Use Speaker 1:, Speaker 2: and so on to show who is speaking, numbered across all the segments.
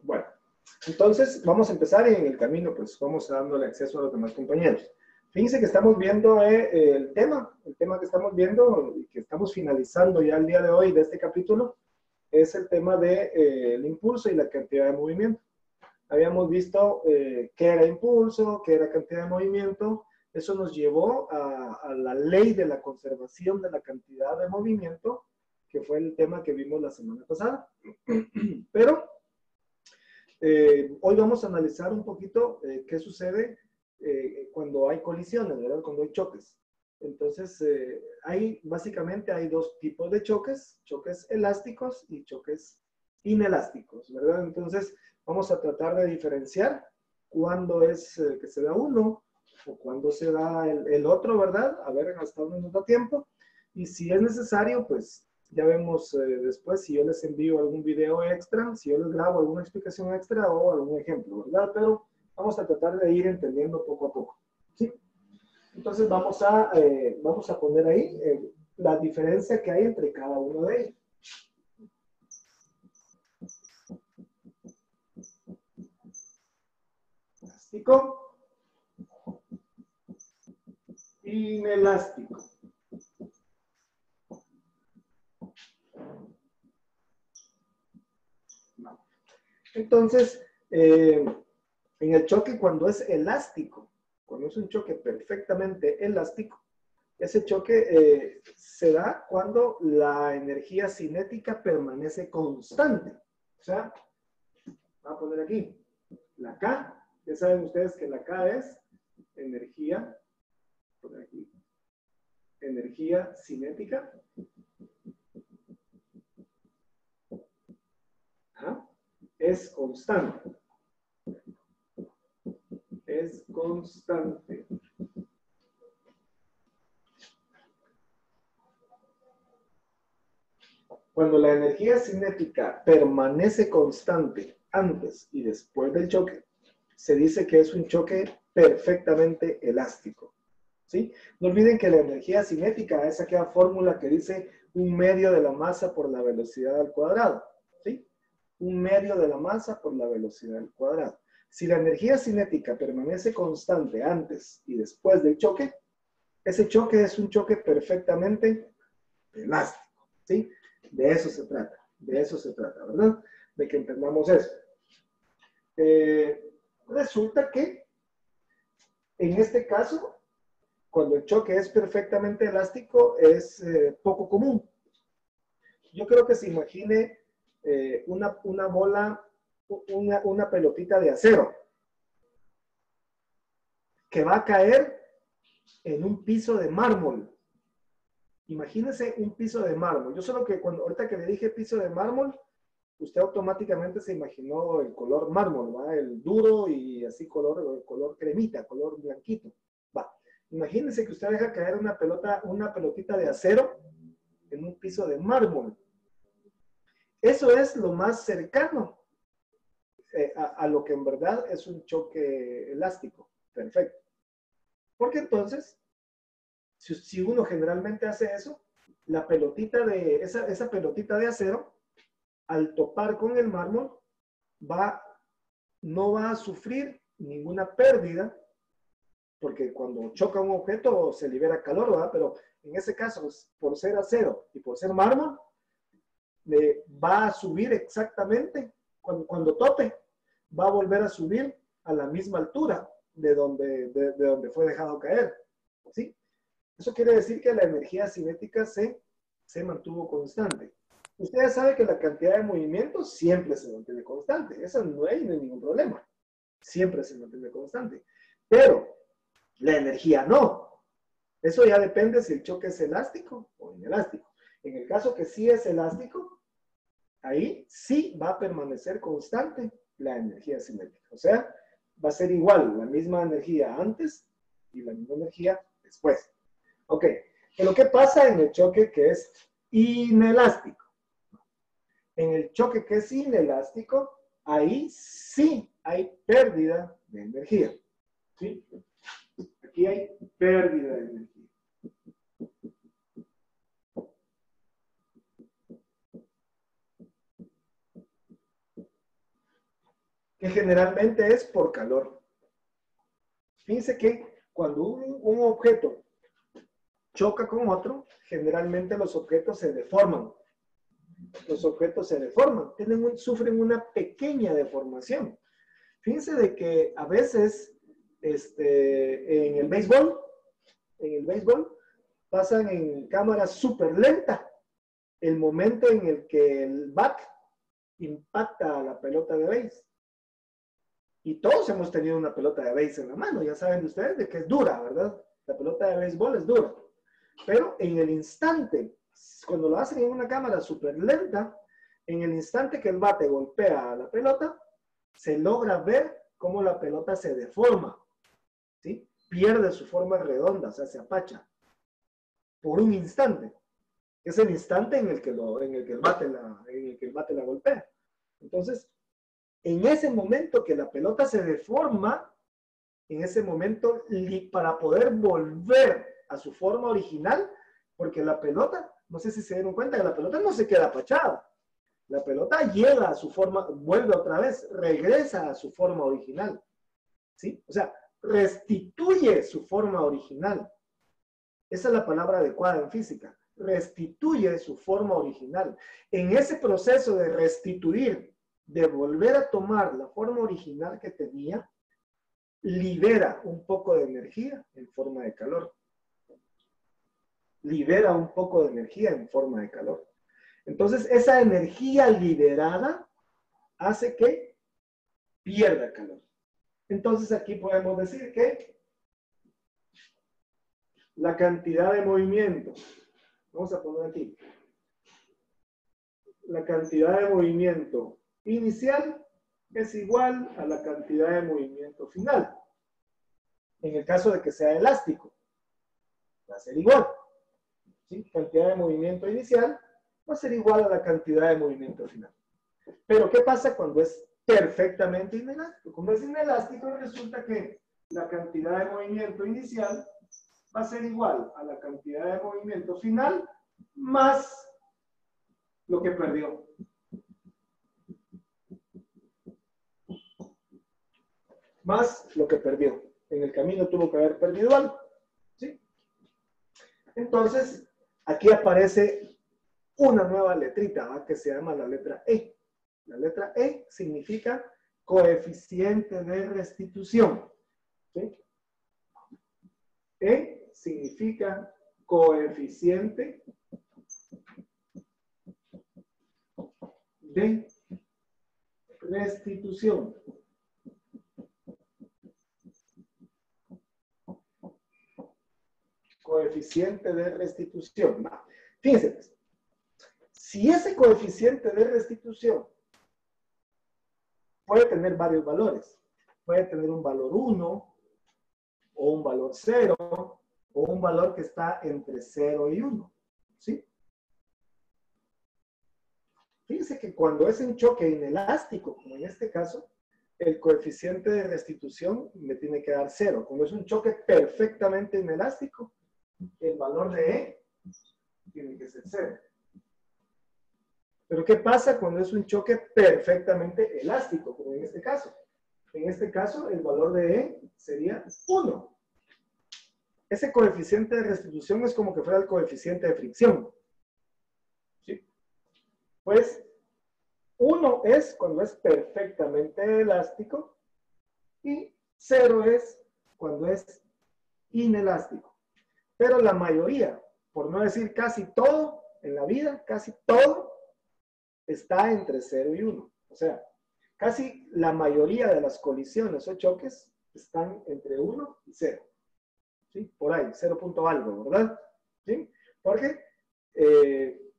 Speaker 1: Bueno, entonces vamos a empezar y en el camino pues vamos dándole acceso a los demás compañeros. Fíjense que estamos viendo el tema que estamos viendo y que estamos finalizando ya el día de hoy de este capítulo es el tema del impulso y la cantidad de movimiento. Habíamos visto qué era impulso, qué era cantidad de movimiento. Eso nos llevó a la ley de la conservación de la cantidad de movimiento, que fue el tema que vimos la semana pasada. Pero hoy vamos a analizar un poquito qué sucede cuando hay colisiones, ¿verdad? Cuando hay choques. Entonces, básicamente hay dos tipos de choques elásticos y choques inelásticos, ¿verdad? Entonces, vamos a tratar de diferenciar cuándo es que se da uno o cuándo se da el otro, ¿verdad? A ver hasta dónde nos da tiempo. Y si es necesario, pues ya vemos después si yo les envío algún video extra, si yo les grabo alguna explicación extra o algún ejemplo, ¿verdad? Pero vamos a tratar de ir entendiendo poco a poco, ¿sí? Entonces vamos a poner ahí la diferencia que hay entre cada uno de ellos. Elástico, inelástico. Entonces, en el choque cuando es elástico, cuando es un choque perfectamente elástico, ese choque se da cuando la energía cinética permanece constante. O sea, voy a poner aquí la K. Ya saben ustedes que la K es energía, poner aquí, energía cinética. ¿Ah? Es constante. Es constante. Cuando la energía cinética permanece constante antes y después del choque, se dice que es un choque perfectamente elástico, ¿sí? No olviden que la energía cinética es aquella fórmula que dice 1/2 de la masa por la velocidad al cuadrado, ¿sí? 1/2 de la masa por la velocidad al cuadrado. Si la energía cinética permanece constante antes y después del choque, ese choque es un choque perfectamente elástico, ¿sí? De eso se trata, ¿verdad? De que entendamos eso. Resulta que, en este caso, cuando el choque es perfectamente elástico, es poco común. Yo creo que se imagine una bola, una pelotita de acero, que va a caer en un piso de mármol. Imagínese un piso de mármol. Yo solo que ahorita que le dije piso de mármol, usted automáticamente se imaginó el color mármol, ¿va? El duro y así color cremita, color blanquito. Va. Imagínese que usted deja caer una pelotita de acero en un piso de mármol. Eso es lo más cercano a lo que en verdad es un choque elástico. Perfecto. Porque entonces, si uno generalmente hace eso, esa pelotita de acero, al topar con el mármol, no va a sufrir ninguna pérdida, porque cuando choca un objeto se libera calor, ¿verdad? Pero en ese caso, por ser acero y por ser mármol, va a subir exactamente, cuando tope, va a volver a subir a la misma altura de donde fue dejado caer, ¿sí? Eso quiere decir que la energía cinética se mantuvo constante. Ustedes saben que la cantidad de movimiento siempre se mantiene constante. Eso no hay ningún problema. Siempre se mantiene constante. Pero la energía no. Eso ya depende si el choque es elástico o inelástico. En el caso que sí es elástico, ahí sí va a permanecer constante la energía cinética. O sea, va a ser igual la misma energía antes y la misma energía después. Ok, pero ¿qué pasa en el choque que es inelástico? En el choque que es inelástico, ahí sí hay pérdida de energía. ¿Sí? Aquí hay pérdida de energía. que generalmente es por calor. Fíjense que cuando un objeto choca con otro, generalmente los objetos se deforman. Los objetos se deforman, sufren una pequeña deformación. Fíjense de que a veces en el béisbol pasan en cámara súper lenta el momento en el que el bat impacta a la pelota de béis. Y todos hemos tenido una pelota de béis en la mano, ya saben ustedes de que es dura, ¿verdad? La pelota de béisbol es dura. Pero en el instante, cuando lo hacen en una cámara súper lenta, en el instante que el bate golpea a la pelota, se logra ver cómo la pelota se deforma, ¿sí? Pierde su forma redonda, o sea, se apacha. Por un instante. Es el instante en el que el bate la golpea. Entonces, en ese momento que la pelota se deforma, en ese momento, para poder volver a su forma original, porque la pelota, no sé si se dieron cuenta que la pelota no se queda apachada. La pelota llega a su forma, vuelve otra vez, regresa a su forma original. ¿Sí? O sea, restituye su forma original. Esa es la palabra adecuada en física. Restituye su forma original. En ese proceso de restituir, de volver a tomar la forma original que tenía, libera un poco de energía en forma de calor. Libera un poco de energía en forma de calor. Entonces, esa energía liberada hace que pierda calor. Entonces, aquí podemos decir que la cantidad de movimiento, vamos a poner aquí, la cantidad de movimiento inicial es igual a la cantidad de movimiento final. En el caso de que sea elástico, va a ser igual. ¿Sí? Cantidad de movimiento inicial va a ser igual a la cantidad de movimiento final. Pero, ¿qué pasa cuando es perfectamente inelástico? Como es inelástico, resulta que la cantidad de movimiento inicial va a ser igual a la cantidad de movimiento final más lo que perdió. Más lo que perdió. En el camino tuvo que haber perdido algo. ¿Sí? Entonces, aquí aparece una nueva letrita, ¿va? Que se llama la letra E. La letra E significa coeficiente de restitución. ¿Sí? E significa coeficiente de restitución. Coeficiente de restitución. Fíjense, pues, si ese coeficiente de restitución puede tener varios valores, puede tener un valor 1, o un valor 0, o un valor que está entre 0 y 1. ¿Sí? Fíjense que cuando es un choque inelástico, como en este caso, el coeficiente de restitución me tiene que dar 0. Cuando es un choque perfectamente inelástico, el valor de E tiene que ser 0. Pero ¿qué pasa cuando es un choque perfectamente elástico, como en este caso? En este caso, el valor de E sería 1. Ese coeficiente de restitución es como que fuera el coeficiente de fricción. ¿Sí? Pues 1 es cuando es perfectamente elástico y 0 es cuando es inelástico. Pero la mayoría, por no decir casi todo en la vida, casi todo está entre 0 y 1. O sea, casi la mayoría de las colisiones o choques están entre 1 y 0. ¿Sí? Por ahí, 0 punto algo, ¿verdad? ¿Sí? Porque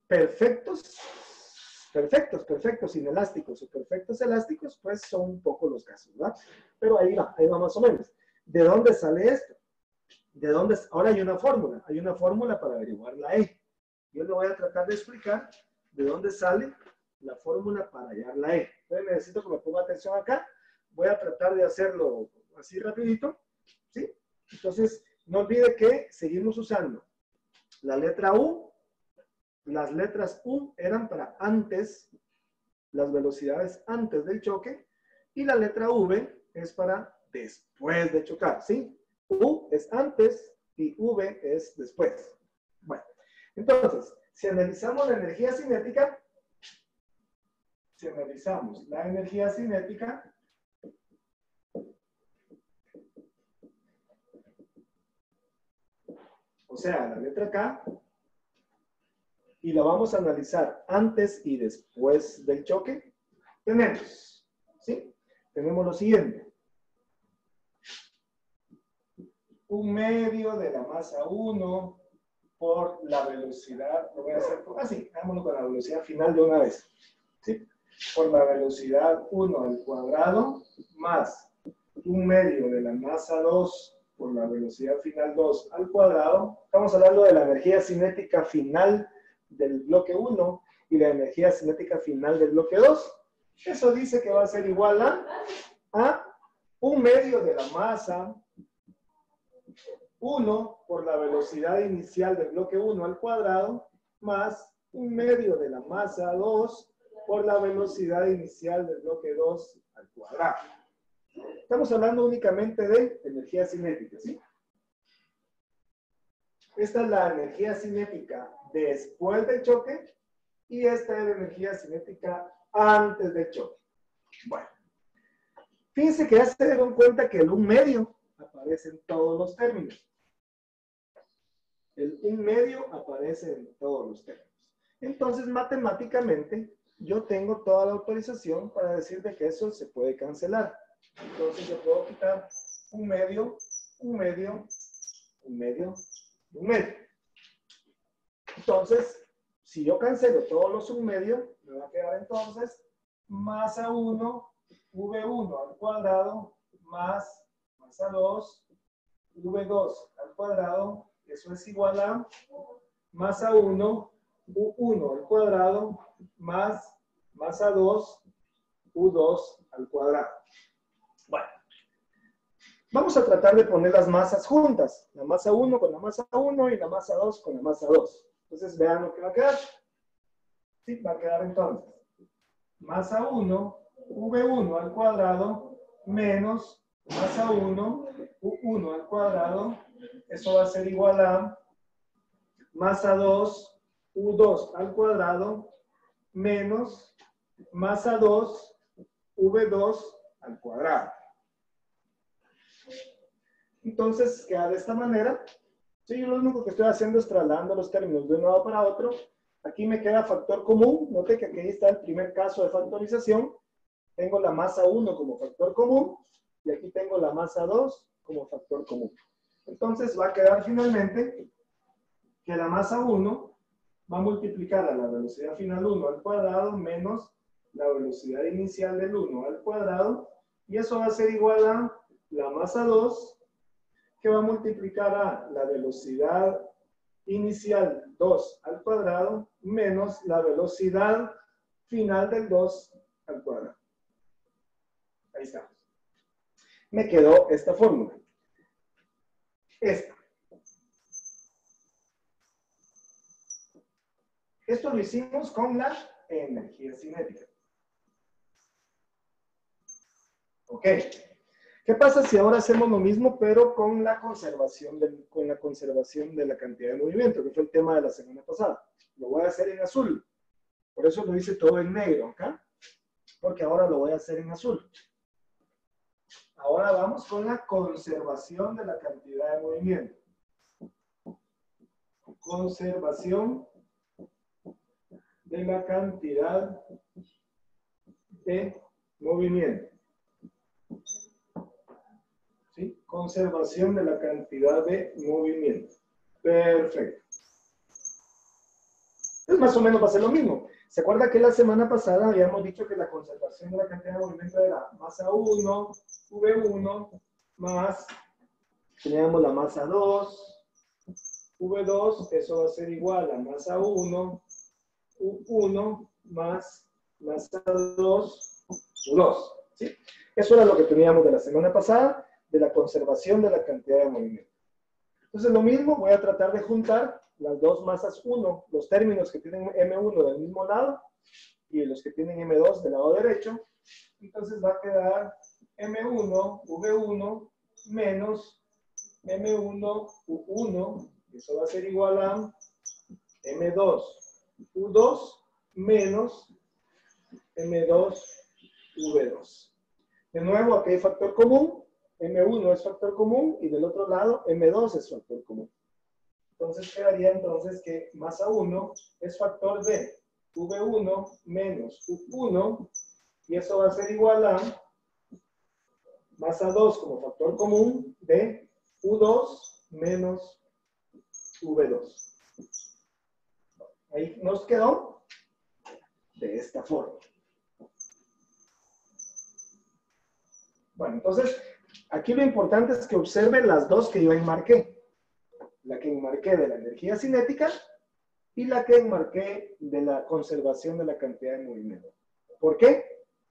Speaker 1: perfectos inelásticos o perfectos elásticos, pues son un poco los casos, ¿verdad? Pero ahí va más o menos. ¿De dónde sale esto? Ahora hay una fórmula para averiguar la E. Yo le voy a tratar de explicar de dónde sale la fórmula para hallar la E. Entonces necesito que me ponga atención acá. Voy a tratar de hacerlo así rapidito, ¿sí? Entonces, no olvide que seguimos usando la letra U. Las letras U eran para antes, las velocidades antes del choque, Y la letra V es para después de chocar, ¿sí? U es antes y V es después. Bueno, entonces, si analizamos la energía cinética, o sea, la letra K, y la vamos a analizar antes y después del choque, tenemos, ¿sí? Tenemos lo siguiente. 1/2 de la masa 1 por la velocidad, lo voy a hacer así, hagámoslo con la velocidad final de una vez, ¿sí? Por la velocidad 1 al cuadrado más 1/2 de la masa 2 por la velocidad final 2 al cuadrado. Estamos hablando de la energía cinética final del bloque 1 y la energía cinética final del bloque 2. Eso dice que va a ser igual a 1/2 de la masa 1 por la velocidad inicial del bloque 1 al cuadrado más 1/2 de la masa 2 por la velocidad inicial del bloque 2 al cuadrado. Estamos hablando únicamente de energía cinética, ¿sí? Esta es la energía cinética después del choque y esta es la energía cinética antes del choque. Bueno, fíjense que ya se dieron cuenta que el 1/2 aparece en todos los términos. El 1/2 aparece en todos los términos. Entonces, matemáticamente, yo tengo toda la autorización para decir de que eso se puede cancelar. Entonces, yo puedo quitar 1/2, 1/2, 1/2, 1/2. Entonces, si yo cancelo todos los 1/2, me va a quedar entonces masa 1, V1 al cuadrado, más masa 2, V2 al cuadrado. Eso es igual a masa 1, U1 al cuadrado, más masa 2, U2 al cuadrado. Bueno, vamos a tratar de poner las masas juntas. La masa 1 con la masa 1 y la masa 2 con la masa 2. Entonces, vean lo que va a quedar. Sí, va a quedar entonces masa 1, V1 al cuadrado, menos masa 1, U1 al cuadrado. Eso va a ser igual a masa 2, U2 al cuadrado, menos masa 2, V2 al cuadrado. Entonces, queda de esta manera. Sí, yo lo único que estoy haciendo es trasladando los términos de un lado para otro. Aquí me queda factor común. Note que aquí está el primer caso de factorización. Tengo la masa 1 como factor común y aquí tengo la masa 2 como factor común. Entonces va a quedar finalmente que la masa 1 va a multiplicar a la velocidad final 1 al cuadrado menos la velocidad inicial del 1 al cuadrado, y eso va a ser igual a la masa 2 que va a multiplicar a la velocidad inicial 2 al cuadrado menos la velocidad final del 2 al cuadrado. Ahí estamos. Me quedó esta fórmula. Esta. Esto lo hicimos con la energía cinética. Ok. ¿Qué pasa si ahora hacemos lo mismo, pero con la conservación de la cantidad de movimiento, que fue el tema de la semana pasada? Lo voy a hacer en azul. Por eso lo hice todo en negro acá, porque ahora lo voy a hacer en azul. Ahora vamos con la conservación de la cantidad de movimiento. Conservación de la cantidad de movimiento. ¿Sí? Conservación de la cantidad de movimiento. Perfecto. Pues más o menos va a ser lo mismo. ¿Se acuerda que la semana pasada habíamos dicho que la conservación de la cantidad de movimiento era masa 1, V1, más, teníamos la masa 2, V2, eso va a ser igual a masa 1, U1, más masa 2, U2. ¿Sí? Eso era lo que teníamos de la semana pasada, de la conservación de la cantidad de movimiento. Entonces lo mismo, voy a tratar de juntar las dos masas 1, los términos que tienen M1 del mismo lado y los que tienen M2 del lado derecho, Entonces va a quedar M1, V1 menos M1, U1. Eso va a ser igual a M2, U2 menos M2, V2. De nuevo, aquí hay factor común. M1 es factor común y del otro lado M2 es factor común. Entonces quedaría entonces que masa 1 es factor de V1 menos U1 y eso va a ser igual a masa 2 como factor común de U2 menos V2. Ahí nos quedó de esta forma. Bueno, entonces, aquí lo importante es que observen las dos que yo enmarqué. La que enmarqué de la energía cinética y la que enmarqué de la conservación de la cantidad de movimiento. ¿Por qué?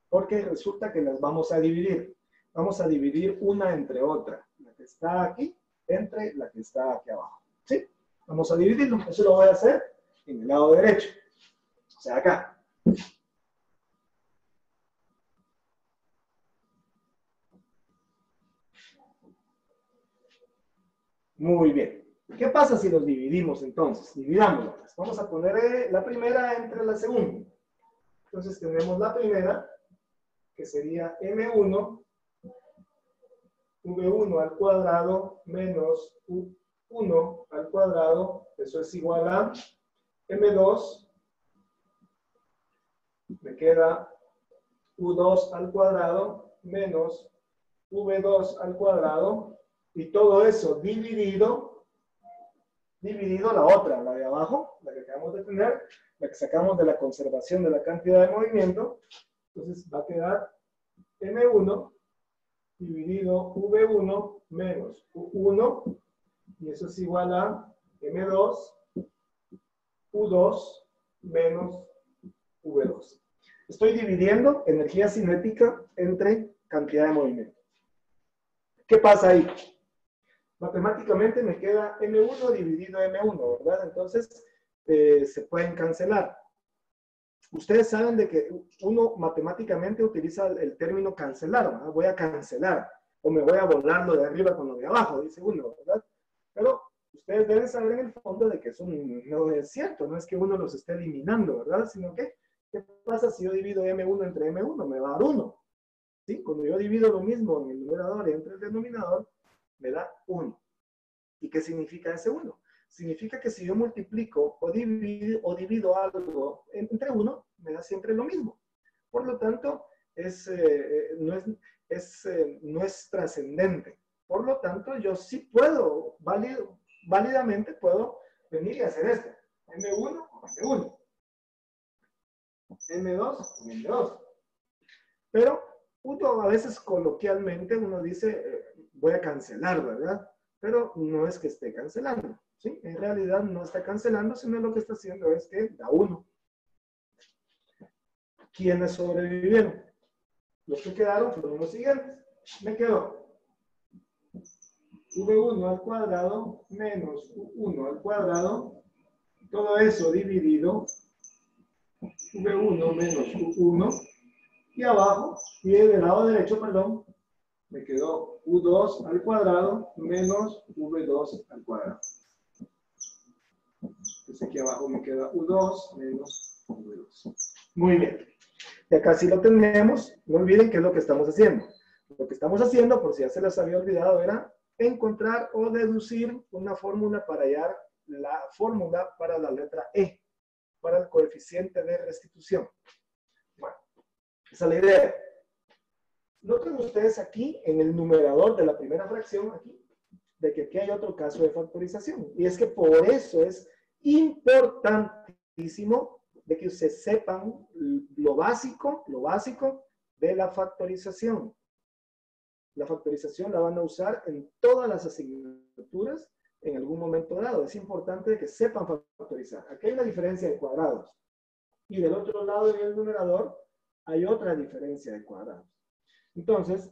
Speaker 1: Porque resulta que las vamos a dividir. Vamos a dividir una entre otra. La que está aquí entre la que está aquí abajo. ¿Sí? Vamos a dividirlo. Eso lo voy a hacer en el lado derecho. O sea, acá. Muy bien. ¿Qué pasa si los dividimos entonces? Dividámoslos. Vamos a poner la primera entre la segunda. Entonces tenemos la primera, que sería M1, V1 al cuadrado menos U1 al cuadrado. Eso es igual a M2. Me queda U2 al cuadrado menos V2 al cuadrado. Y todo eso dividido la otra, la de abajo, la que acabamos de tener, la que sacamos de la conservación de la cantidad de movimiento. Entonces va a quedar M1 dividido V1 menos U1, y eso es igual a M2, U2 menos V2. Estoy dividiendo energía cinética entre cantidad de movimiento. ¿Qué pasa ahí? Matemáticamente me queda M1 dividido M1, ¿verdad? Entonces, se pueden cancelar. Ustedes saben de que uno matemáticamente utiliza el término cancelar, ¿verdad? Voy a cancelar, o me voy a volar lo de arriba con lo de abajo, dice uno, ¿verdad? Pero ustedes deben saber en el fondo de que eso no es cierto, no es que uno los esté eliminando, ¿verdad? Sino que, ¿qué pasa si yo divido M1 entre M1? Me va a dar 1, ¿sí? Cuando yo divido lo mismo en el numerador y entre el denominador, me da 1. ¿Y qué significa ese 1? Significa que si yo multiplico o divido algo entre 1, me da siempre lo mismo. Por lo tanto, no es trascendente. Por lo tanto, yo sí puedo, válidamente puedo venir y hacer esto. M1 con M1. M2 con M2. Pero a veces coloquialmente uno dice, voy a cancelar, ¿verdad? Pero no es que esté cancelando, ¿sí? En realidad no está cancelando, sino lo que está haciendo es que da 1. ¿Quiénes sobrevivieron? Los que quedaron fueron los siguientes. Me quedó V1 al cuadrado menos U1 al cuadrado. Todo eso dividido V1 menos U1. Y abajo, y del lado derecho, perdón, me quedó U2 al cuadrado menos V2 al cuadrado. Entonces aquí abajo me queda U2 menos V2. Muy bien. Y acá sí lo tenemos. No olviden qué es lo que estamos haciendo. Lo que estamos haciendo, por si ya se les había olvidado, era encontrar o deducir una fórmula para hallar la fórmula para la letra E, para el coeficiente de restitución. Bueno, esa es la idea. Noten ustedes aquí, en el numerador de la primera fracción, aquí, de que aquí hay otro caso de factorización. Y es que por eso es importantísimo de que ustedes sepan lo básico de la factorización. La factorización la van a usar en todas las asignaturas en algún momento dado. Es importante que sepan factorizar. Aquí hay una diferencia de cuadrados. Y del otro lado, en el numerador, hay otra diferencia de cuadrados. Entonces,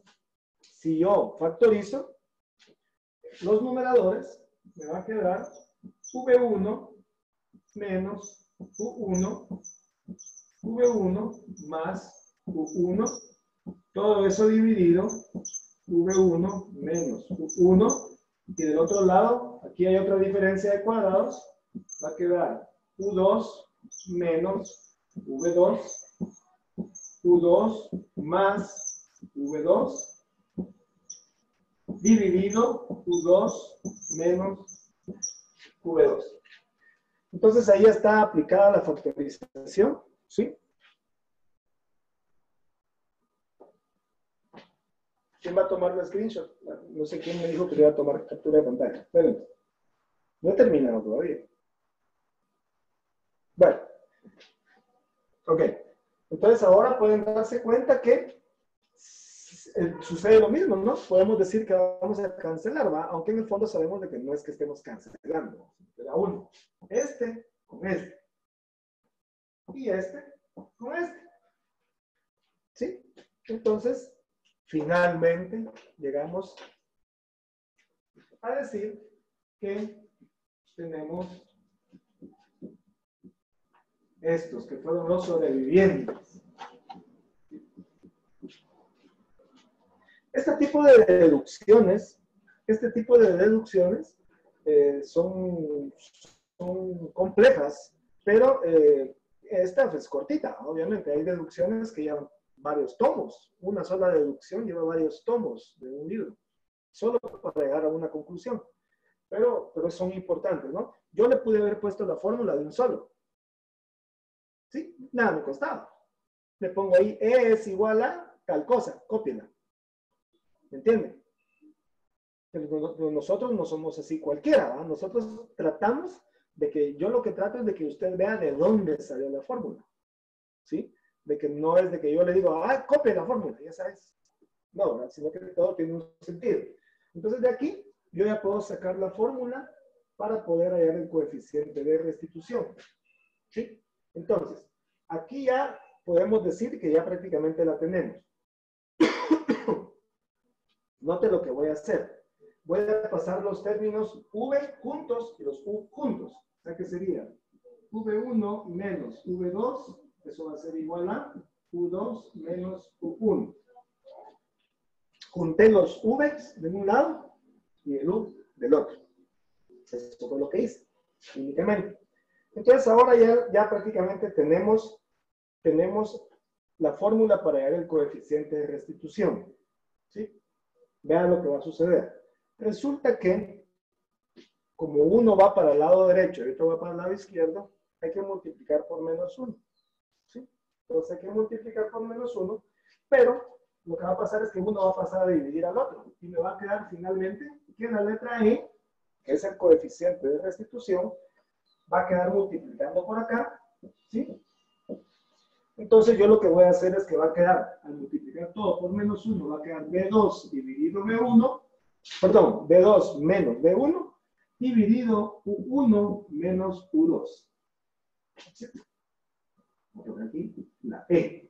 Speaker 1: si yo factorizo los numeradores, me va a quedar V1 menos U1, V1 más U1 Todo eso dividido, V1 menos U1. Y del otro lado, aquí hay otra diferencia de cuadrados. Va a quedar U2 menos V2. U2 más V2. Dividido U2 menos V2. Entonces ahí está aplicada la factorización, ¿sí? ¿Quién va a tomar la screenshot? No sé quién me dijo que le iba a tomar captura de pantalla. Espérenme. No he terminado todavía. Bueno. Ok. Entonces ahora pueden darse cuenta que sucede lo mismo, ¿no? Podemos decir que vamos a cancelar, ¿va? Aunque en el fondo sabemos de que no es que estemos cancelando. Era uno. Este con este. Y este con este. ¿Sí? Entonces, finalmente llegamos a decir que tenemos estos que fueron los sobrevivientes. Este tipo de deducciones son complejas, pero esta es cortita, obviamente. Hay deducciones que llevan varios tomos. Una sola deducción lleva varios tomos de un libro, solo para llegar a una conclusión. Pero son importantes, ¿no? Yo le pude haber puesto la fórmula de un solo. ¿Sí? Nada me costaba. Le pongo ahí, E es igual a tal cosa, cópiela. ¿Me entienden? Pero nosotros no somos así cualquiera, ¿va? Nosotros tratamos de que, yo lo que trato es de que usted vea de dónde salió la fórmula. ¿Sí? De que no es de que yo le digo, copia la fórmula, ya sabes. No, ¿verdad? Sino que todo tiene un sentido. Entonces de aquí, yo ya puedo sacar la fórmula para poder hallar el coeficiente de restitución. ¿Sí? Entonces, aquí ya podemos decir que ya prácticamente la tenemos. Note lo que voy a hacer. Voy a pasar los términos V juntos y los U juntos. O sea que sería V1 menos V2, eso va a ser igual a U2 menos U1. Junté los V's de un lado y el U del otro. Eso fue lo que hice, únicamente. Entonces ahora ya prácticamente tenemos la fórmula para hallar el coeficiente de restitución. ¿Sí? Vean lo que va a suceder. Resulta que, como uno va para el lado derecho y otro va para el lado izquierdo, hay que multiplicar por menos 1. ¿Sí? Entonces hay que multiplicar por menos 1, pero lo que va a pasar es que uno va a pasar a dividir al otro. Y me va a quedar finalmente que la letra E, que es el coeficiente de restitución, va a quedar multiplicando por acá. ¿Sí? Entonces yo lo que voy a hacer es que va a quedar, al multiplicar todo por menos 1, va a quedar B2 dividido B1, perdón, B2 menos B1, dividido U1 menos U2. ¿Sí? Por aquí, la E.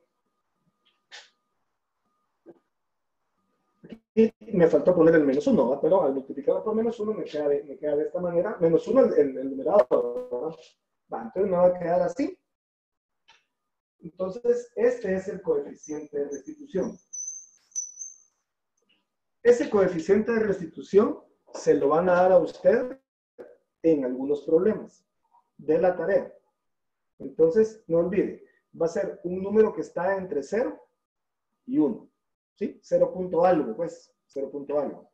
Speaker 1: Aquí me faltó poner el menos 1, ¿verdad? Pero al multiplicar por menos 1 me queda de esta manera. Menos 1 el numerador, ¿verdad? Entonces me va a quedar así. Entonces, este es el coeficiente de restitución. Ese coeficiente de restitución se lo van a dar a usted en algunos problemas de la tarea. Entonces, no olvide, va a ser un número que está entre 0 y 1. ¿Sí? 0 punto algo, pues, 0 punto algo.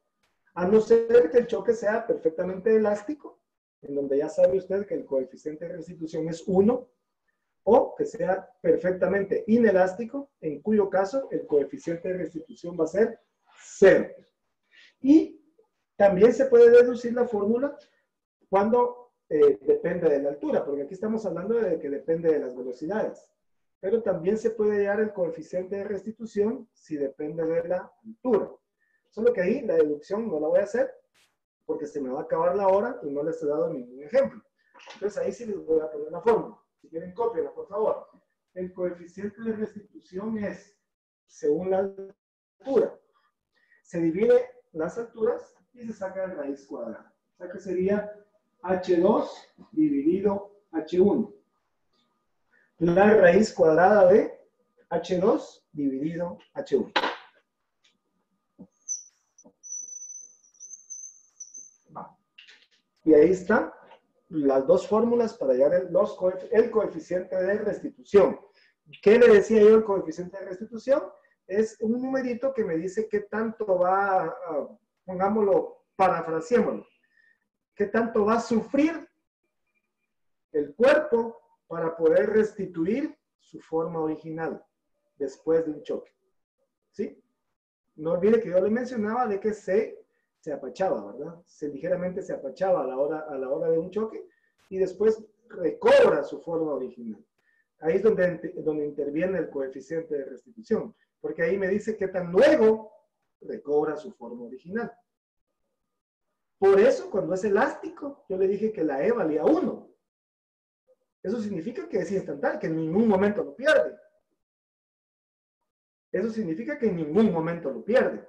Speaker 1: A no ser que el choque sea perfectamente elástico, en donde ya sabe usted que el coeficiente de restitución es 1, o que sea perfectamente inelástico, en cuyo caso el coeficiente de restitución va a ser 0. Y también se puede deducir la fórmula cuando depende de la altura, porque aquí estamos hablando de que depende de las velocidades. Pero también se puede hallar el coeficiente de restitución si depende de la altura. Solo que ahí la deducción no la voy a hacer porque se me va a acabar la hora y no les he dado ningún ejemplo. Entonces ahí sí les voy a poner la fórmula. Si quieren, cópienla, por favor. El coeficiente de restitución es, según la altura, se divide las alturas y se saca la raíz cuadrada. O sea que sería H2 dividido H1. La raíz cuadrada de H2 dividido H1. Y ahí están las dos fórmulas para hallar el coeficiente de restitución. ¿Qué le decía yo el coeficiente de restitución? Es un numerito que me dice qué tanto va, pongámoslo, parafraseémoslo, qué tanto va a sufrir el cuerpo para poder restituir su forma original después de un choque. ¿Sí? No olvide que yo le mencionaba de que se apachaba, ¿verdad? Ligeramente se apachaba a la hora de un choque y después recobra su forma original. Ahí es donde interviene el coeficiente de restitución, porque ahí me dice qué tan luego recobra su forma original. Por eso, cuando es elástico, yo le dije que la E valía 1. Eso significa que es instantáneo, que en ningún momento lo pierde. Eso significa que en ningún momento lo pierde.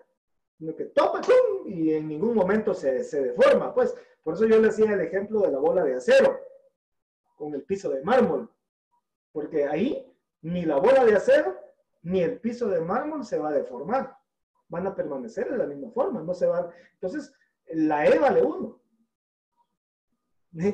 Speaker 1: Sino que topa, ¡pum! Y en ningún momento se deforma. Pues, por eso yo le hacía el ejemplo de la bola de acero con el piso de mármol. Porque ahí ni la bola de acero ni el piso de mármol se va a deformar. Van a permanecer de la misma forma. No se van. Entonces, la E vale 1.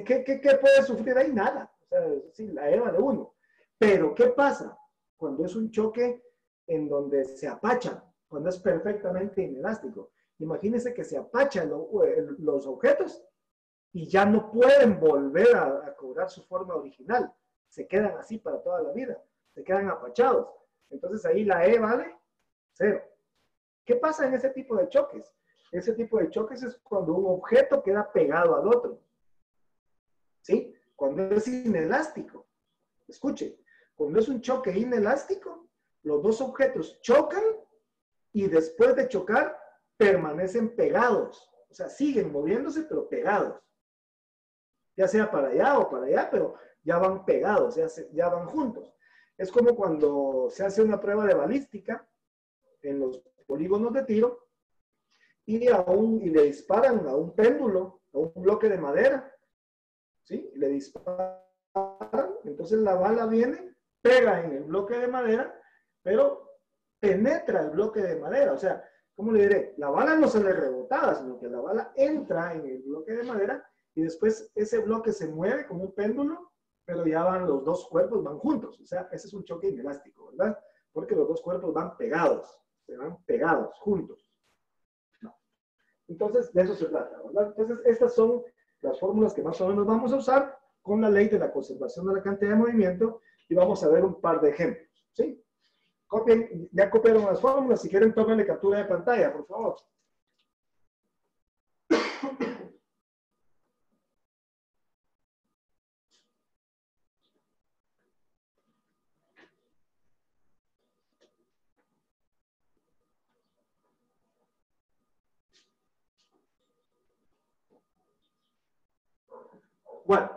Speaker 1: ¿Qué puede sufrir ahí? Nada. O sea, sí, la E vale 1. Pero, ¿qué pasa cuando es un choque en donde se apacha? Cuando es perfectamente inelástico. Imagínense que se apachan los objetos y ya no pueden volver a cobrar su forma original. Se quedan así para toda la vida. Se quedan apachados. Entonces ahí la E vale 0. ¿Qué pasa en ese tipo de choques? Ese tipo de choques es cuando un objeto queda pegado al otro. ¿Sí? Cuando es inelástico. Escuche, cuando es un choque inelástico, los dos objetos chocan y después de chocar permanecen pegados. O sea, siguen moviéndose, pero pegados. Ya sea para allá o para allá, pero ya van pegados, ya van juntos. Es como cuando se hace una prueba de balística en los polígonos de tiro y le disparan a un péndulo, a un bloque de madera. ¿Sí? Le disparan, entonces la bala viene, pega en el bloque de madera, pero penetra el bloque de madera. O sea, ¿cómo le diré? La bala no sale rebotada, sino que la bala entra en el bloque de madera y después ese bloque se mueve como un péndulo, pero ya van los dos cuerpos, van juntos. O sea, ese es un choque inelástico, ¿verdad? Porque los dos cuerpos van pegados, se van pegados, juntos. No. Entonces, de eso se trata, ¿verdad? Entonces, estas son las fórmulas que más o menos vamos a usar con la ley de la conservación de la cantidad de movimiento y vamos a ver un par de ejemplos, ¿sí? Copien, ya copiaron las fórmulas, si quieren tómenle captura de pantalla, por favor. Bueno,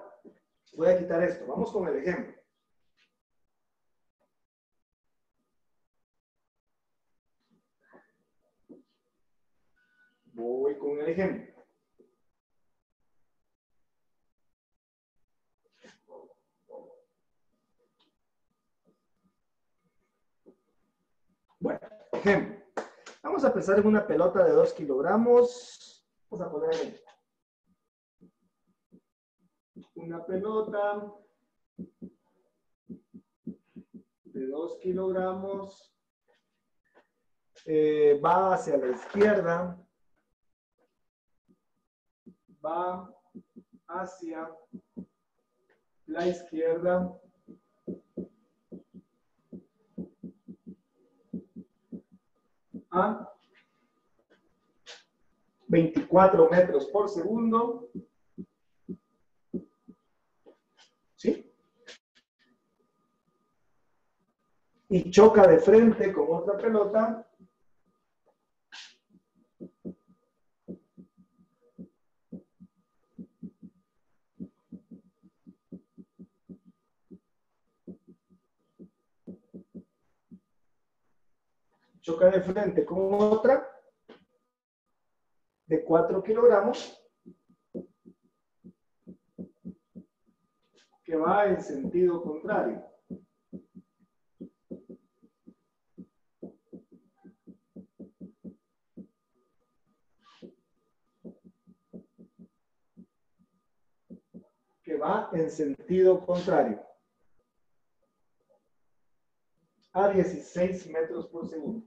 Speaker 1: voy a quitar esto, vamos con el ejemplo. Voy con el ejemplo. Bueno, ejemplo. Vamos a pensar en una pelota de 2 kilogramos. Vamos a poner una pelota de 2 kilogramos. Va hacia la izquierda. Va hacia la izquierda. A 24 metros por segundo. ¿Sí? Y choca de frente con otra pelota. Choca de frente con otra de 4 kilogramos que va en sentido contrario. que va en sentido contrario. A 16 metros por segundo.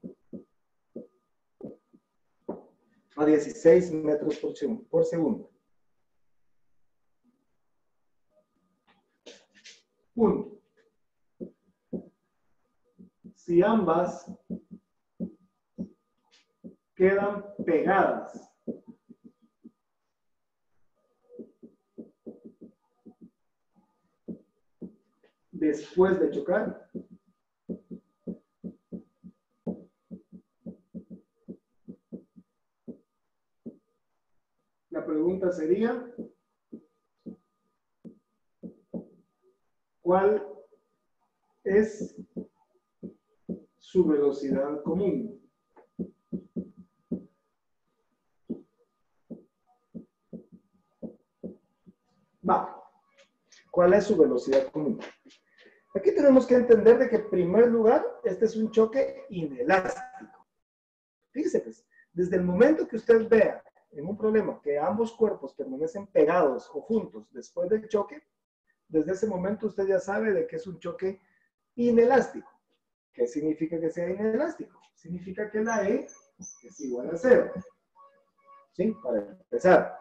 Speaker 1: A 16 metros por segundo. Punto. Si ambas quedan pegadas después de chocar, la pregunta sería, ¿cuál es su velocidad común? Va. ¿Cuál es su velocidad común? Aquí tenemos que entender de que en primer lugar, este es un choque inelástico. Fíjese pues, desde el momento que usted vea en un problema que ambos cuerpos permanecen pegados o juntos después del choque, desde ese momento usted ya sabe de que es un choque inelástico. ¿Qué significa que sea inelástico? Significa que la E es igual a 0. ¿Sí? Para empezar.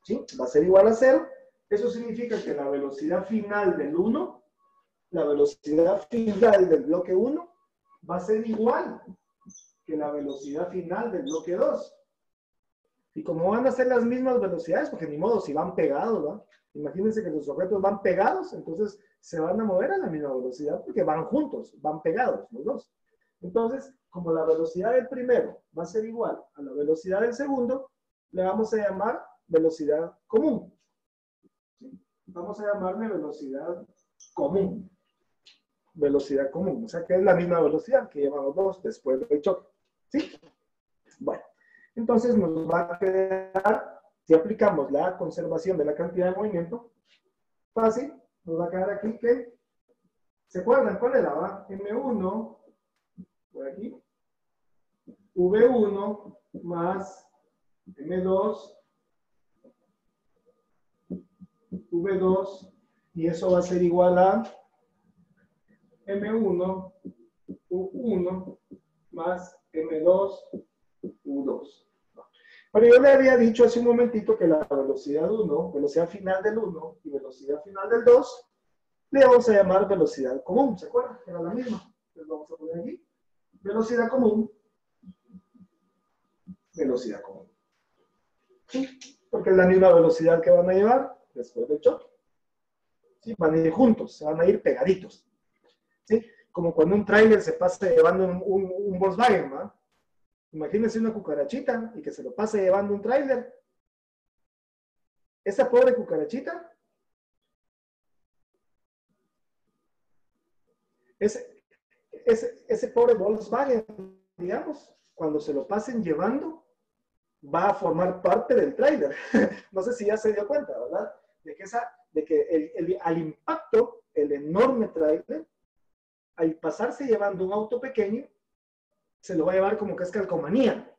Speaker 1: ¿Sí? Va a ser igual a 0. Eso significa que la velocidad final del 1, la velocidad final del bloque 1, va a ser igual que la velocidad final del bloque 2. Y como van a ser las mismas velocidades, porque ni modo, si van pegados, ¿no? Imagínense que los objetos van pegados, entonces se van a mover a la misma velocidad porque van juntos, van pegados los dos. Entonces, como la velocidad del primero va a ser igual a la velocidad del segundo, le vamos a llamar velocidad común. ¿Sí? Vamos a llamarle velocidad común. Velocidad común, o sea que es la misma velocidad que llevan los dos después del choque. ¿Sí? Bueno, entonces nos va a quedar, si aplicamos la conservación de la cantidad de movimiento, fácil, nos va a quedar aquí que, ¿se acuerdan cuál era? ¿Va? M1, por aquí, V1 más M2, V2, y eso va a ser igual a M1, U1 más M2, U2. Pero yo le había dicho hace un momentito que la velocidad 1, velocidad final del 1 y velocidad final del 2, le vamos a llamar velocidad común, ¿se acuerdan? Era la misma. Entonces vamos a poner aquí, velocidad común, velocidad común. ¿Sí? Porque es la misma velocidad que van a llevar después del choque. ¿Sí? Van a ir juntos, se van a ir pegaditos. ¿Sí? Como cuando un tráiler se pasa llevando un Volkswagen, ¿no? Imagínense una cucarachita y que se lo pase llevando un tráiler. Esa pobre cucarachita, ese pobre Volkswagen, digamos, cuando se lo pasen llevando, va a formar parte del tráiler. No sé si ya se dio cuenta, ¿verdad? De que al impacto, el enorme tráiler, al pasarse llevando un auto pequeño, se lo va a llevar como que es calcomanía.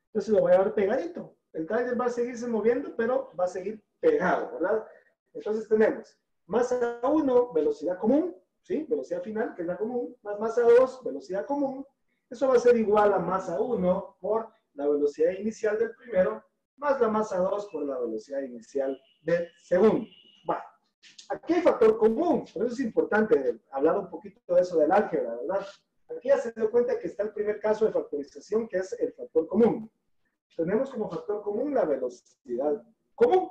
Speaker 1: Entonces lo va a llevar pegadito. El tráiler va a seguirse moviendo, pero va a seguir pegado, ¿verdad? Entonces tenemos masa 1, velocidad común, ¿sí? Velocidad final, que es la común, más masa 2, velocidad común. Eso va a ser igual a masa 1 por la velocidad inicial del primero, más la masa 2 por la velocidad inicial del segundo. Va. Aquí hay factor común, por eso es importante hablar un poquito de eso del álgebra, ¿verdad? Aquí ya se dio cuenta que está el primer caso de factorización, que es el factor común. Tenemos como factor común la velocidad común.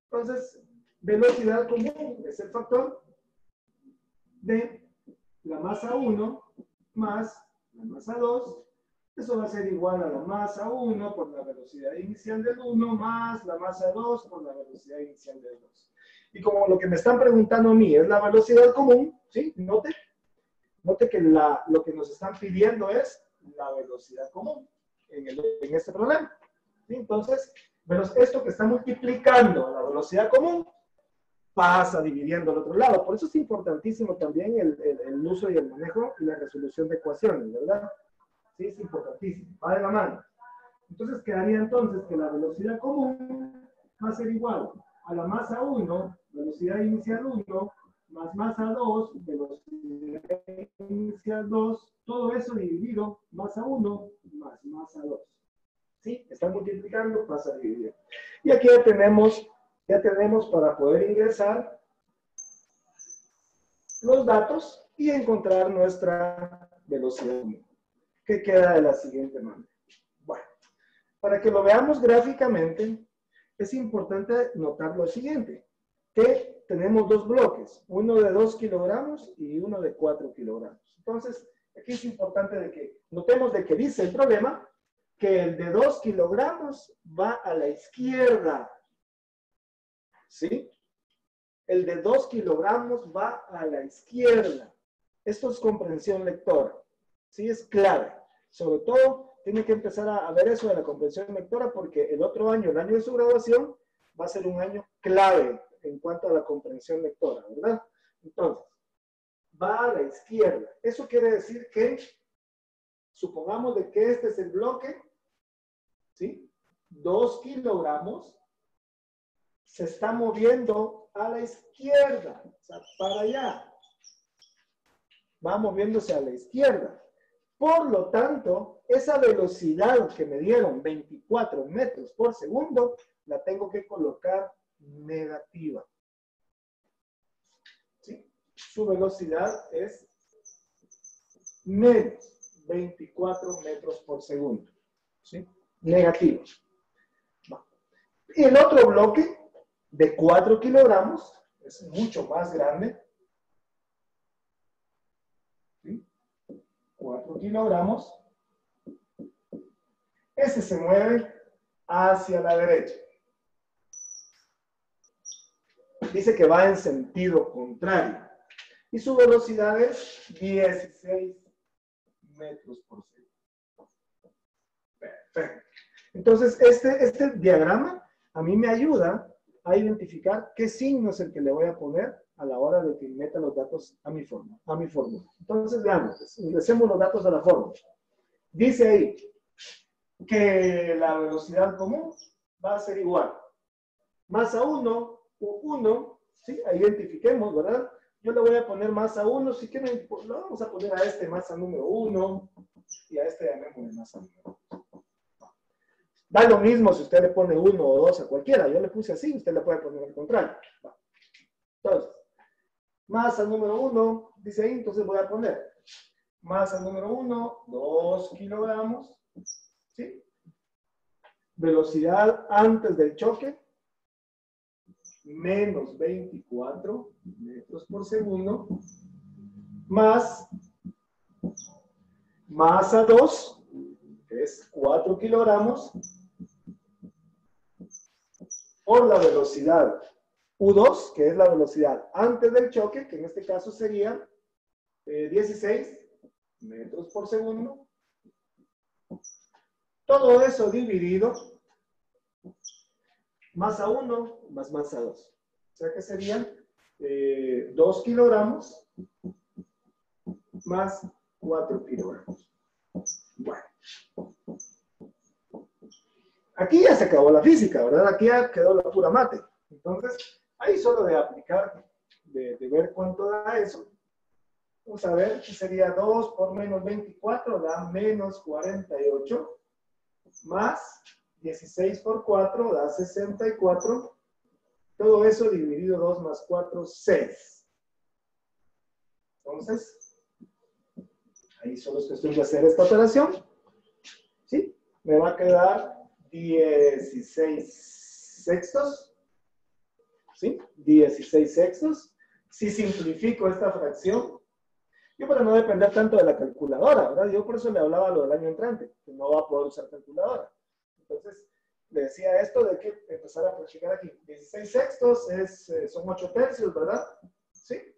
Speaker 1: Entonces, velocidad común es el factor de la masa 1 más la masa 2. Eso va a ser igual a la masa 1 por la velocidad inicial del 1 más la masa 2 por la velocidad inicial del 2. Y como lo que me están preguntando a mí es la velocidad común, ¿sí? Note que lo que nos están pidiendo es la velocidad común en este problema. ¿Sí? Entonces, esto que está multiplicando a la velocidad común pasa dividiendo al otro lado. Por eso es importantísimo también el uso y el manejo y la resolución de ecuaciones, ¿verdad? Sí, es importantísimo. Va de la mano. Entonces, quedaría entonces que la velocidad común va a ser igual a la masa 1, velocidad inicial 1, más masa 2, velocidad inicial 2, todo eso dividido, masa 1 más masa 2. ¿Sí? Están multiplicando, pasa a dividir. Y aquí ya tenemos para poder ingresar los datos y encontrar nuestra velocidad, que queda de la siguiente manera. Bueno, para que lo veamos gráficamente, es importante notar lo siguiente, que tenemos dos bloques, uno de 2 kilogramos y uno de 4 kilogramos. Entonces, aquí es importante de que notemos de que dice el problema que el de 2 kilogramos va a la izquierda. ¿Sí? El de 2 kilogramos va a la izquierda. Esto es comprensión lectora. Sí, es clave. Sobre todo, tiene que empezar a ver eso de la comprensión lectora porque el otro año, el año de su graduación, va a ser un año clave en cuanto a la comprensión lectora, ¿verdad? Entonces, va a la izquierda. Eso quiere decir que, supongamos de que este es el bloque, ¿sí? 2 kilogramos se está moviendo a la izquierda, o sea, para allá. Va moviéndose a la izquierda. Por lo tanto, esa velocidad que me dieron, 24 metros por segundo, la tengo que colocar negativa. ¿Sí? Su velocidad es menos 24 metros por segundo. ¿Sí? Negativo. Y el otro bloque de 4 kilogramos es mucho más grande. ¿Sí? 4 kilogramos. Ese se mueve hacia la derecha. Dice que va en sentido contrario. Y su velocidad es 16 metros por segundo. Perfecto. Entonces, este diagrama a mí me ayuda a identificar qué signo es el que le voy a poner a la hora de que meta los datos a mi fórmula. Entonces, veamos, ingresemos los datos a la fórmula. Dice ahí que la velocidad común va a ser igual. Masa 1 o 1, ¿sí? Ahí identifiquemos, ¿verdad? Yo le voy a poner masa 1, si quieren, pues, lo vamos a poner a este masa número 1 y a este llamémosle masa número 2. Da lo mismo si usted le pone 1 o 2 a cualquiera. Yo le puse así, usted le puede poner al contrario. Entonces, masa número 1, dice ahí, entonces voy a poner masa número 1, 2 kilogramos, ¿sí? Velocidad antes del choque, menos 24 metros por segundo, más masa 2, que es 4 kilogramos, por la velocidad U2, que es la velocidad antes del choque, que en este caso sería 16 metros por segundo. Todo eso dividido, masa 1 más masa 2. O sea que serían 2 kilogramos más 4 kilogramos. Bueno. Aquí ya se acabó la física, ¿verdad? Aquí ya quedó la pura mate. Entonces, ahí solo de aplicar, de ver cuánto da eso. Vamos a ver, que sería 2 por menos 24, da menos 48, más 16 por 4, da 64. Todo eso dividido 2 más 4, 6. Entonces, ahí solo es cuestión de hacer esta operación. ¿Sí? Me va a quedar 16 sextos. ¿Sí? 16 sextos. Si simplifico esta fracción, yo para no depender tanto de la calculadora, ¿verdad? Yo por eso le hablaba lo del año entrante, que no va a poder usar calculadora. Entonces, le decía esto de que empezar a practicar aquí. 16 sextos son 8 tercios, ¿verdad? ¿Sí?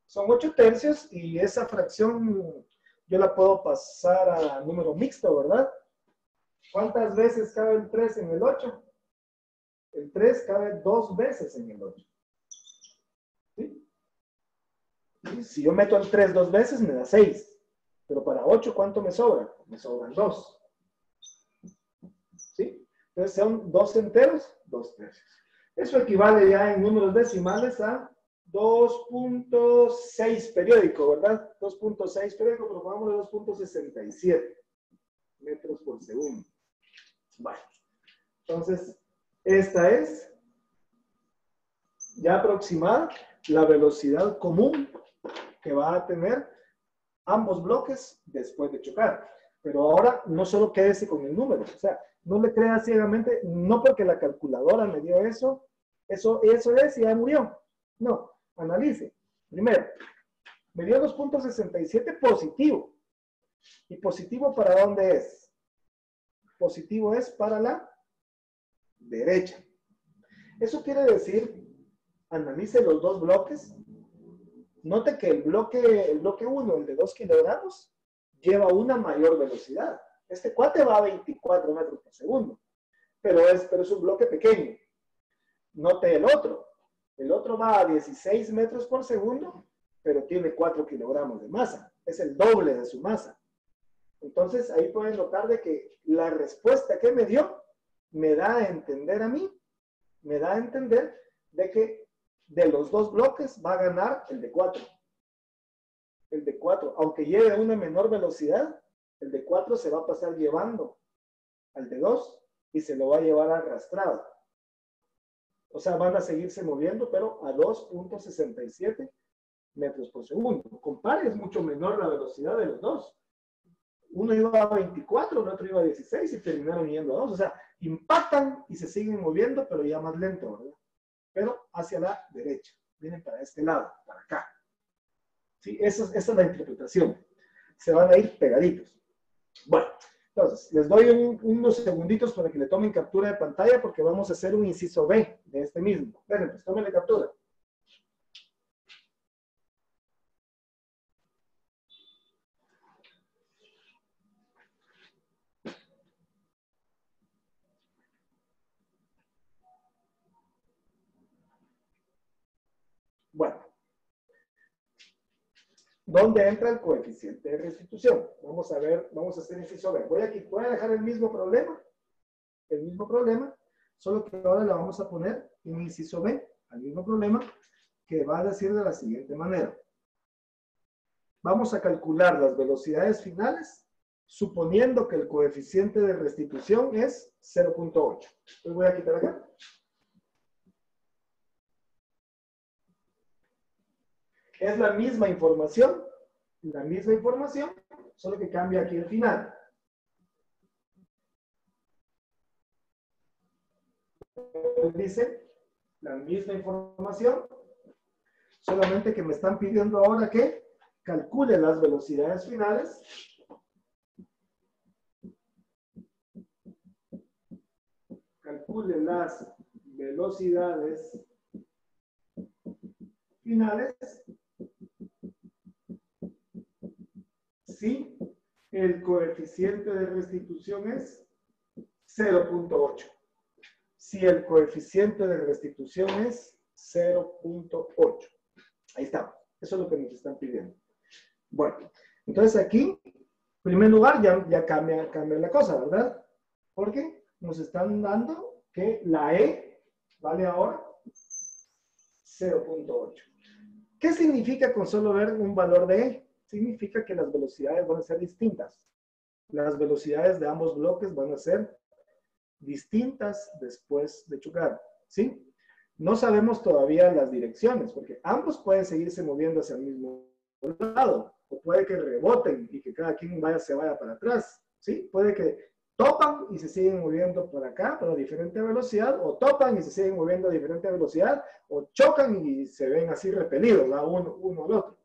Speaker 1: Son 8 tercios y esa fracción yo la puedo pasar a número mixto, ¿verdad? ¿Cuántas veces cabe el 3 en el 8? El 3 cabe 2 veces en el 8. ¿Sí? Y si yo meto el 3 2 veces, me da 6. Pero para 8, ¿cuánto me sobra? Me sobran 2. ¿Sí? Entonces son 2 enteros, 2 tercios. Eso equivale ya en números decimales a 2.6 periódico, ¿verdad? 2.6 periódico, pero pongámosle 2.67 metros por segundo. Vale. Entonces, esta es ya aproximada la velocidad común que va a tener ambos bloques después de chocar. Pero ahora no solo quédese con el número, o sea, no le crea ciegamente, no porque la calculadora me dio eso es y ya murió. No, analice. Primero, me dio 2.67 positivo. ¿Y positivo para dónde es? Positivo es para la derecha. Eso quiere decir, analice los dos bloques. Note que el bloque 1, el de 2 kilogramos, lleva una mayor velocidad. Este cuate va a 24 metros por segundo, pero es un bloque pequeño. Note el otro. El otro va a 16 metros por segundo, pero tiene 4 kilogramos de masa. Es el doble de su masa. Entonces, ahí pueden notar de que la respuesta que me dio me da a entender a mí, me da a entender de que de los dos bloques va a ganar el de 4. El de 4, aunque lleve una menor velocidad, el de 4 se va a pasar llevando al de 2 y se lo va a llevar arrastrado. O sea, van a seguirse moviendo, pero a 2.67 metros por segundo. Compare, es mucho menor la velocidad de los dos. Uno iba a 24, el otro iba a 16 y terminaron yendo a 2. O sea, impactan y se siguen moviendo, pero ya más lento, ¿verdad? Pero hacia la derecha. Vienen para este lado, para acá. ¿Sí? Esa es la interpretación. Se van a ir pegaditos. Bueno, entonces, les doy unos segunditos para que le tomen captura de pantalla porque vamos a hacer un inciso B de este mismo. Ven, pues tómenle captura. Bueno, ¿dónde entra el coeficiente de restitución? Vamos a ver, vamos a hacer inciso B. Voy a dejar el mismo problema, solo que ahora la vamos a poner en inciso B, al mismo problema, que va a decir de la siguiente manera. Vamos a calcular las velocidades finales, suponiendo que el coeficiente de restitución es 0.8. Entonces voy a quitar acá. Es la misma información, solo que cambia aquí el final. Dice la misma información, solamente que me están pidiendo ahora que calcule las velocidades finales. Calcule las velocidades finales si el coeficiente de restitución es 0.8. Si el coeficiente de restitución es 0.8. Ahí está. Eso es lo que nos están pidiendo. Bueno, entonces aquí, en primer lugar, ya cambia la cosa, ¿verdad? Porque nos están dando que la E vale ahora 0.8. ¿Qué significa con solo ver un valor de E? Significa que las velocidades van a ser distintas. Las velocidades de ambos bloques van a ser distintas después de chocar, ¿sí? No sabemos todavía las direcciones, porque ambos pueden seguirse moviendo hacia el mismo lado, o puede que reboten y que cada quien se vaya para atrás, ¿sí? Puede que topan y se siguen moviendo por acá, pero a diferente velocidad, o topan y se siguen moviendo a diferente velocidad, o chocan y se ven así repelidos, ¿verdad? Uno al otro.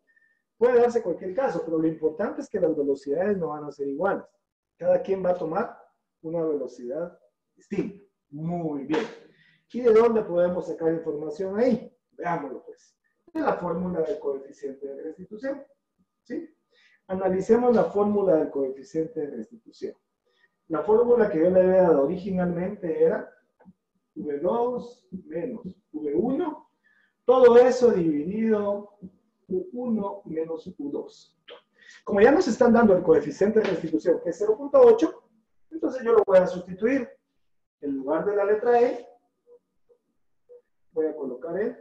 Speaker 1: Puede darse cualquier caso, pero lo importante es que las velocidades no van a ser iguales. Cada quien va a tomar una velocidad distinta. Muy bien. ¿Y de dónde podemos sacar información ahí? Veámoslo pues. De la fórmula del coeficiente de restitución. ¿Sí? Analicemos la fórmula del coeficiente de restitución. La fórmula que yo le había dado originalmente era V2 menos V1. Todo eso dividido U1 menos U2. Como ya nos están dando el coeficiente de restitución, que es 0.8, entonces yo lo voy a sustituir. En lugar de la letra E, voy a colocar el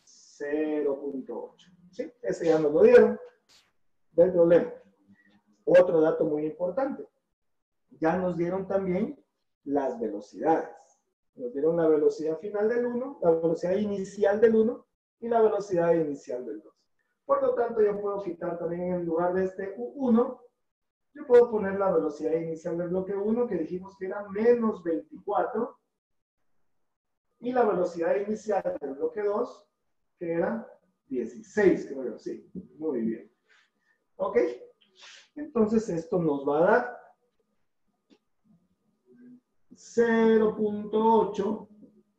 Speaker 1: 0.8. ¿Sí? Ese ya nos lo dieron del problema. Otro dato muy importante. Ya nos dieron también las velocidades. Nos dieron la velocidad final del 1, la velocidad inicial del 1 y la velocidad inicial del 2. Por lo tanto, yo puedo quitar también en lugar de este U1, yo puedo poner la velocidad inicial del bloque 1, que dijimos que era menos 24, y la velocidad inicial del bloque 2, que era 16, creo yo, sí. Muy bien. ¿Ok? Entonces, esto nos va a dar 0.8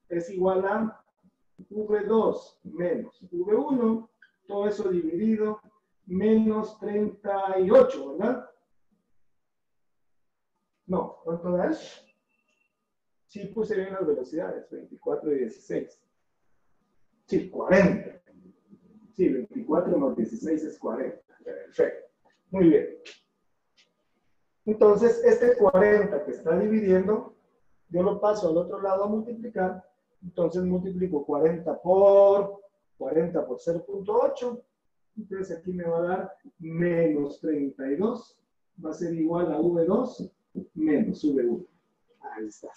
Speaker 1: es igual a V2 menos V1, todo eso dividido, menos 38, ¿verdad? No, ¿cuánto da eso? Sí, puse bien las velocidades, 24 y 16. Sí, 40. Sí, 24 más 16 es 40. Perfecto. Muy bien. Entonces, este 40 que está dividiendo, yo lo paso al otro lado a multiplicar. Entonces multiplico 40 por 0.8. Entonces aquí me va a dar menos 32. Va a ser igual a V2 menos V1. Ahí está.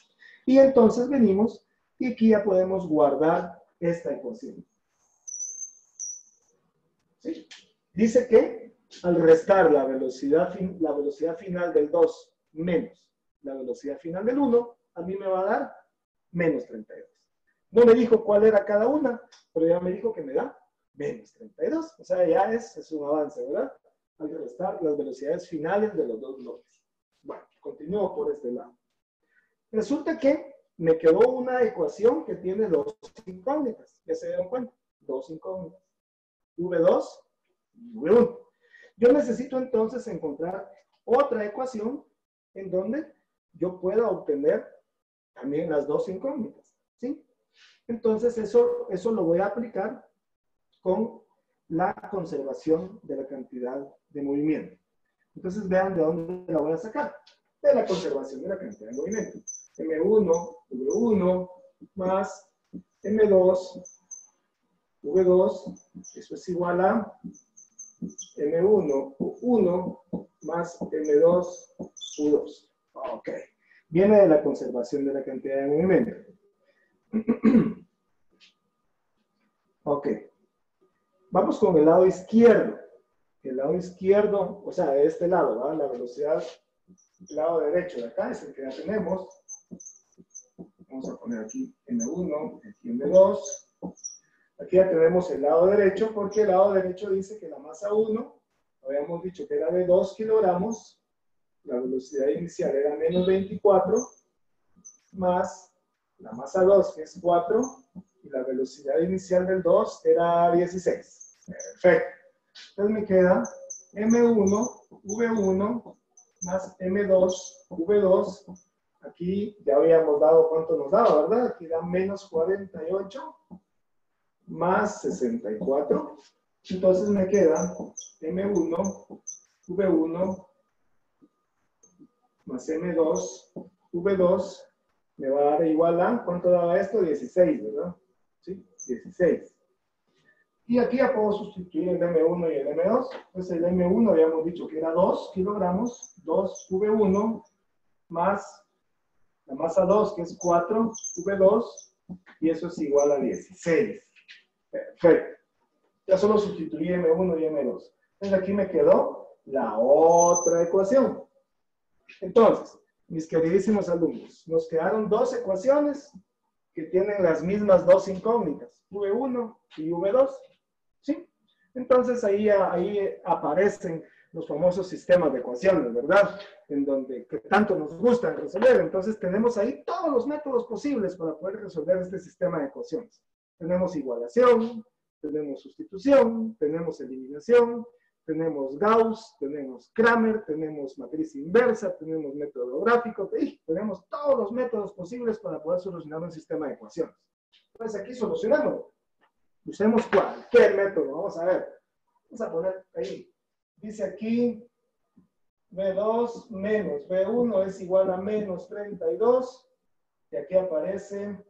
Speaker 1: Y entonces venimos y aquí ya podemos guardar esta ecuación. ¿Sí? Dice que al restar la velocidad final del 2 menos la velocidad final del 1, a mí me va a dar menos 32. No me dijo cuál era cada una, pero ya me dijo que me da menos 32. O sea, ya es un avance, ¿verdad? Al restar las velocidades finales de los dos bloques. Bueno, continúo por este lado. Resulta que me quedó una ecuación que tiene dos incógnitas. ¿Ya se dieron cuenta? Dos incógnitas. V2 y V1. Yo necesito entonces encontrar otra ecuación en donde yo pueda obtener también las dos incógnitas. ¿Sí? Entonces eso lo voy a aplicar con la conservación de la cantidad de movimiento. Entonces vean de dónde la voy a sacar. De la conservación de la cantidad de movimiento. M1, V1, más M2, V2, eso es igual a M1, U1, más M2, U2. Ok. Viene de la conservación de la cantidad de movimiento. Ok. Vamos con el lado izquierdo. El lado izquierdo, o sea, de este lado, ¿verdad? La velocidad del lado derecho de acá es el que ya tenemos. Vamos a poner aquí M1, aquí M2. Aquí ya tenemos el lado derecho, porque el lado derecho dice que la masa 1, habíamos dicho que era de 2 kilogramos, la velocidad inicial era menos 24, más la masa 2, que es 4, y la velocidad inicial del 2 era 16. Perfecto. Entonces me queda M1, V1, más M2, V2. Aquí ya habíamos dado cuánto nos daba, ¿verdad? Aquí da menos 48, más 64. Entonces me queda M1, V1, más M2, V2, me va a dar igual a, ¿cuánto daba esto? 16, ¿verdad? ¿Sí? 16. Y aquí ya puedo sustituir el M1 y el M2. Entonces el M1 habíamos dicho que era 2 kilogramos, 2 V1, más la masa 2, que es 4 V2, y eso es igual a 16. Perfecto. Ya solo sustituí M1 y M2. Entonces aquí me quedó la otra ecuación. Entonces, mis queridísimos alumnos, nos quedaron dos ecuaciones que tienen las mismas dos incógnitas, V1 y V2. ¿Sí? Entonces ahí aparecen los famosos sistemas de ecuaciones, ¿verdad? En donde que tanto nos gusta resolver. Entonces tenemos ahí todos los métodos posibles para poder resolver este sistema de ecuaciones. Tenemos igualación, tenemos sustitución, tenemos eliminación, tenemos Gauss, tenemos Kramer, tenemos matriz inversa, tenemos método gráfico, tenemos todos los métodos posibles para poder solucionar un sistema de ecuaciones. Entonces aquí solucionamos. Usemos cualquier método, vamos a ver. Vamos a poner ahí. Dice aquí, V2 menos V1 es igual a menos 32. Y aquí aparece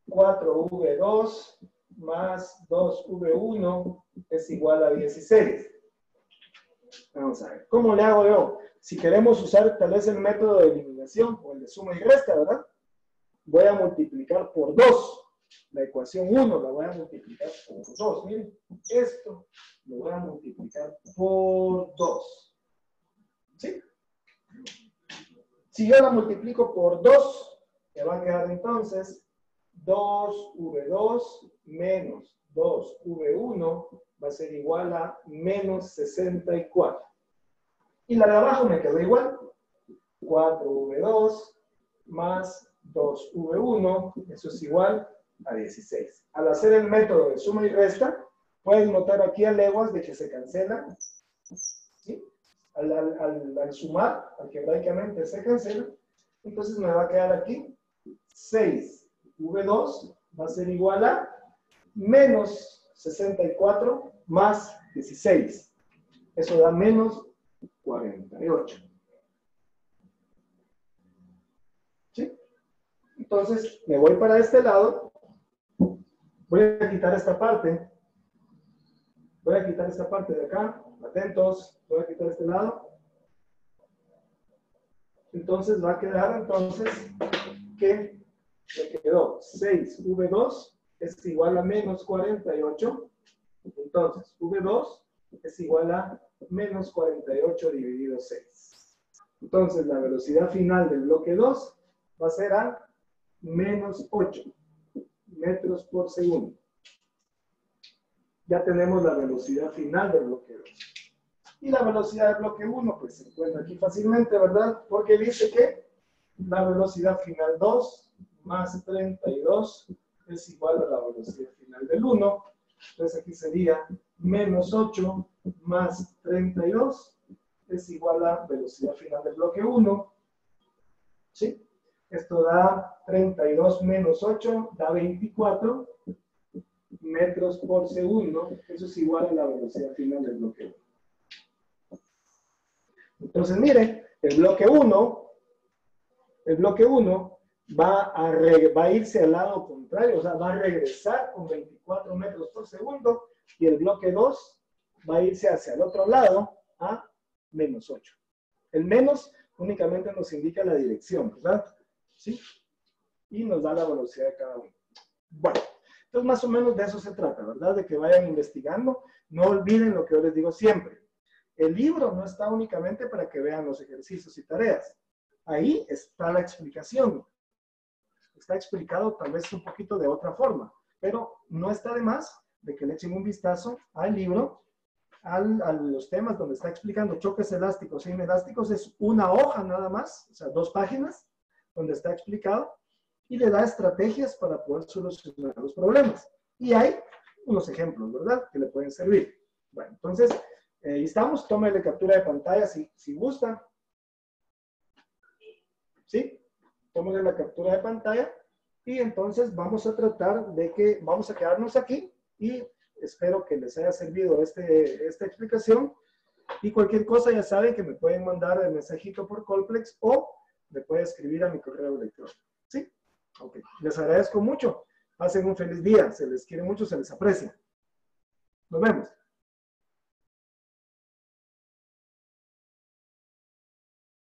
Speaker 1: 4V2 más 2V1 es igual a 16. Vamos a ver, ¿cómo le hago yo? Si queremos usar tal vez el método de eliminación o el de suma y resta, ¿verdad? Voy a multiplicar por 2. La ecuación 1 la voy a multiplicar por 2. Miren, esto lo voy a multiplicar por 2. ¿Sí? Si yo la multiplico por 2, me va a quedar entonces 2V2 menos 2V1 va a ser igual a menos 64. Y la de abajo me quedó igual. 4V2 más 2V1, eso es igual a 16. Al hacer el método de suma y resta, pueden notar aquí a leguas de que se cancela. ¿Sí? Al sumar, algebraicamente se cancela. Entonces me va a quedar aquí 6V2 va a ser igual a menos 64 más 16. Eso da menos 48. ¿Sí? Entonces me voy para este lado. Voy a quitar esta parte. Voy a quitar esta parte de acá. Atentos. Voy a quitar este lado. Entonces va a quedar entonces que me quedó 6V2 es igual a menos 48. Entonces V2 es igual a menos 48 dividido 6. Entonces la velocidad final del bloque 2 va a ser a menos 8 metros por segundo. Ya tenemos la velocidad final del bloque 2. Y la velocidad del bloque 1, pues se encuentra aquí fácilmente, ¿verdad? Porque dice que la velocidad final 2 más 32 es igual a la velocidad final del 1. Entonces aquí sería menos 8 más 32 es igual a velocidad final del bloque 1. ¿Sí? Esto da 32 menos 8, da 24 metros por segundo. Eso es igual a la velocidad final del bloque 1. Entonces, miren, el bloque 1 va a irse al lado contrario, o sea, va a regresar con 24 metros por segundo, y el bloque 2 va a irse hacia el otro lado a menos 8. El menos únicamente nos indica la dirección, ¿verdad? ¿Sí? Y nos da la velocidad de cada uno. Bueno, entonces más o menos de eso se trata, ¿verdad? De que vayan investigando. No olviden lo que yo les digo siempre. El libro no está únicamente para que vean los ejercicios y tareas. Ahí está la explicación. Está explicado tal vez un poquito de otra forma, pero no está de más de que le echen un vistazo al libro, a los temas donde está explicando choques elásticos e inelásticos. Es una hoja nada más, o sea, 2 páginas, donde está explicado y le da estrategias para poder solucionar los problemas. Y hay unos ejemplos, ¿verdad?, que le pueden servir. Bueno, entonces, ahí estamos. Tómele captura de pantalla si gusta. ¿Sí? Tómele la captura de pantalla y entonces vamos a tratar de que vamos a quedarnos aquí y espero que les haya servido esta explicación. Y cualquier cosa ya saben que me pueden mandar el mensajito por Colplex o me pueden escribir a mi correo electrónico. ¿Sí? Ok. Les agradezco mucho. Pasen un feliz día. Se les quiere mucho, se les aprecia. Nos vemos.